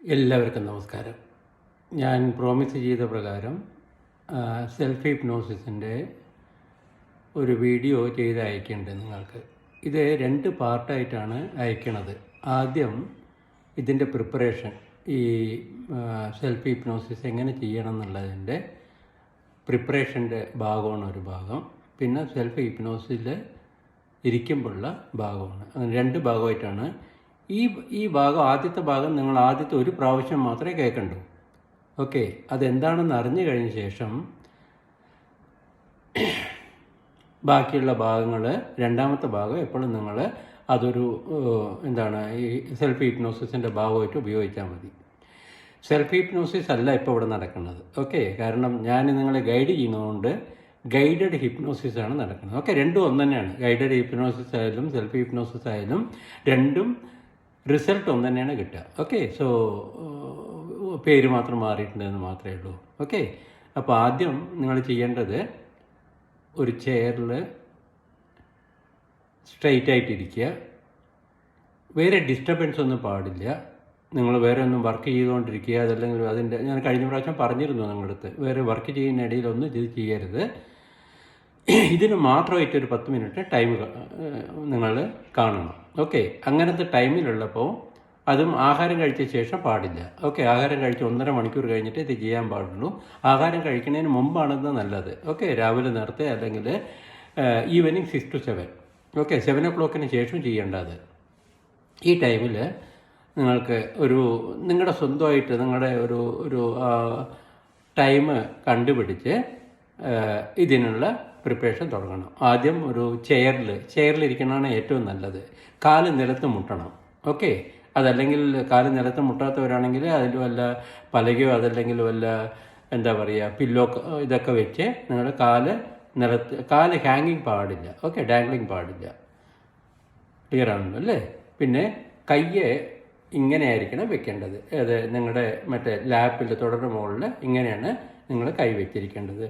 എല്ലാവർക്കും നമസ്കാരം. ഞാൻ പ്രോമിസ് ചെയ്ത പ്രകാരം സെൽഫ് ഹിപ്നോസിസിൻ്റെ ഒരു വീഡിയോ ചെയ്ത് അയക്കേണ്ടത് നിങ്ങൾക്ക്. ഇത് 2 പാർട്ടായിട്ടാണ് അയക്കണത്. ആദ്യം ഇതിൻ്റെ പ്രിപ്പറേഷൻ, ഈ സെൽഫ് ഹിപ്നോസിസ് എങ്ങനെ ചെയ്യണം എന്നുള്ളതിൻ്റെ പ്രിപ്പറേഷൻ്റെ ഭാഗമാണ് ഒരു ഭാഗം. പിന്നെ സെൽഫ് ഹിപ്നോസിൽ ഇരിക്കുമ്പോഴുള്ള ഭാഗമാണ്. അങ്ങനെ 2 ഭാഗമായിട്ടാണ്. ഈ ഭാഗം, ആദ്യത്തെ ഭാഗം നിങ്ങൾ ആദ്യത്തെ ഒരു പ്രാവശ്യം മാത്രമേ കേൾക്കണ്ടൂ. ഓക്കെ, അതെന്താണെന്ന് അറിഞ്ഞു കഴിഞ്ഞ ശേഷം ബാക്കിയുള്ള ഭാഗങ്ങൾ, രണ്ടാമത്തെ ഭാഗം എപ്പോഴും നിങ്ങൾ അതൊരു ഈ സെൽഫ് ഹിപ്നോസിസിൻ്റെ ഭാഗമായിട്ട് ഉപയോഗിച്ചാൽ മതി. സെൽഫ് ഹിപ്നോസിസ് അല്ല ഇപ്പോൾ ഇവിടെ നടക്കുന്നത്. ഓക്കെ, കാരണം ഞാൻ നിങ്ങളെ ഗൈഡ് ചെയ്യുന്നതുകൊണ്ട് ഗൈഡഡ് ഹിപ്നോസിസ് ആണ് നടക്കുന്നത്. ഓക്കെ, രണ്ടും ഒന്ന് തന്നെയാണ്. ഗൈഡഡ് ഹിപ്നോസിസ് ആയാലും സെൽഫ് ഹിപ്നോസിസ് ആയാലും രണ്ടും റിസൾട്ട് ഒന്ന് തന്നെയാണ് കിട്ടുക. ഓക്കെ, സോ പേര് മാത്രം മാറിയിട്ടുണ്ടെന്ന് മാത്രമേ ഉള്ളൂ. ഓക്കെ, അപ്പോൾ ആദ്യം നിങ്ങൾ ചെയ്യേണ്ടത് ഒരു ചെയറിൽ സ്ട്രെയിറ്റ് ആയിട്ടിരിക്കുക. വേറെ ഡിസ്റ്റർബൻസ് ഒന്നും പാടില്ല. നിങ്ങൾ വേറെ ഒന്നും വർക്ക് ചെയ്തുകൊണ്ടിരിക്കുക, അതല്ലെങ്കിൽ അതിൻ്റെ, ഞാൻ കഴിഞ്ഞ പ്രാവശ്യം പറഞ്ഞിരുന്നു നിങ്ങളുടെ അടുത്ത്, വേറെ വർക്ക് ചെയ്യുന്ന ഇടയിലൊന്നും ഇത് ചെയ്യരുത്. ഇതിന് മാത്രമായിട്ടൊരു 10 മിനിറ്റ് ടൈം നിങ്ങൾ കാണണം. ഓക്കെ, അങ്ങനത്തെ ടൈമിലുള്ളപ്പോൾ അതും ആഹാരം കഴിച്ച ശേഷം പാടില്ല. ഓക്കെ, ആഹാരം കഴിച്ച് 1.5 മണിക്കൂർ കഴിഞ്ഞിട്ട് ഇത് ചെയ്യാൻ പാടുള്ളൂ. ആഹാരം കഴിക്കുന്നതിന് മുമ്പാണെന്ന് നല്ലത്. ഓക്കെ, രാവിലെ നേരത്തെ അല്ലെങ്കിൽ ഈവനിങ് 6 to 7. ഓക്കെ, 7 o'clock ശേഷം ചെയ്യേണ്ടത്. ഈ ടൈമിൽ നിങ്ങൾക്ക് നിങ്ങളുടെ സ്വന്തമായിട്ട് നിങ്ങളുടെ ഒരു ടൈം കണ്ടുപിടിച്ച് ഇതിനുള്ള പ്രിപ്പറേഷൻ തുടങ്ങണം. ആദ്യം ഒരു ചെയറിലിരിക്കണതാണ് ഏറ്റവും നല്ലത്. കാല് നിലത്ത് മുട്ടണം. ഓക്കെ, അതല്ലെങ്കിൽ കാല് നിലത്ത് മുട്ടാത്തവരാണെങ്കിൽ അതിൽ വല്ല പലകയോ അതല്ലെങ്കിൽ വല്ല പില്ലോ ഇതൊക്കെ വെച്ച് നിങ്ങളുടെ കാല് ഹാങ്ങിങ് പാടില്ല. ഓക്കെ, ഡാംഗ്ലിങ് പാടില്ല. ക്ലിയർ ആണല്ലോ അല്ലേ? പിന്നെ കയ്യെ ഇങ്ങനെ ആയിരിക്കണം വെക്കേണ്ടത്. അത് നിങ്ങളുടെ ലാപ്പിൽ തുടരുടെ മുകളിൽ ഇങ്ങനെയാണ് നിങ്ങൾ കൈ വെച്ചിരിക്കേണ്ടത്.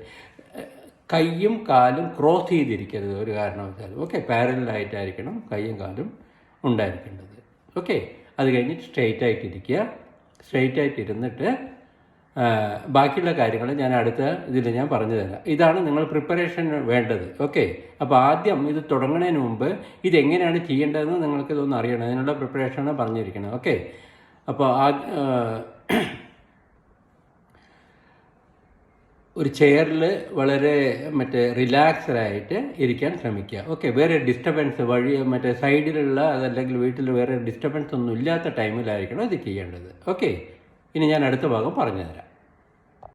കൈയും കാലും ക്രോസ് ചെയ്തിരിക്കരുത് ഒരു കാരണവശാലും. ഓക്കെ, പാരലായിട്ടായിരിക്കണം കൈയും കാലും ഉണ്ടായിരിക്കേണ്ടത്. ഓക്കെ, അത് കഴിഞ്ഞിട്ട് സ്ട്രെയിറ്റ് ആയിട്ടിരിക്കുക. സ്ട്രെയിറ്റ് ആയിട്ടിരുന്നിട്ട് ബാക്കിയുള്ള കാര്യങ്ങൾ ഞാൻ അടുത്ത ഇതിൽ ഞാൻ പറഞ്ഞു തരാം. ഇതാണ് നിങ്ങൾ പ്രിപ്പറേഷൻ വേണ്ടത്. ഓക്കെ, അപ്പോൾ ആദ്യം ഇത് തുടങ്ങുന്നതിന് മുമ്പ് ഇതെങ്ങനെയാണ് ചെയ്യേണ്ടതെന്ന് നിങ്ങൾക്കിതൊന്നും അറിയണം. അതിനുള്ള പ്രിപ്പറേഷനാണ് പറഞ്ഞിരിക്കുന്നത്. ഓക്കെ, അപ്പോൾ ഒരു ചെയറിൽ വളരെ റിലാക്സ്ഡായിട്ട് ഇരിക്കാൻ ശ്രമിക്കുക. ഓക്കെ, വേറെ ഡിസ്റ്റർബൻസ് സൈഡിലുള്ള അതല്ലെങ്കിൽ വീട്ടിൽ വേറെ ഡിസ്റ്റർബൻസ് ഒന്നും ഇല്ലാത്ത ടൈമിലായിരിക്കണം ഇത് ചെയ്യേണ്ടത്. ഓക്കെ, ഇനി ഞാൻ അടുത്ത ഭാഗം പറഞ്ഞു തരാം.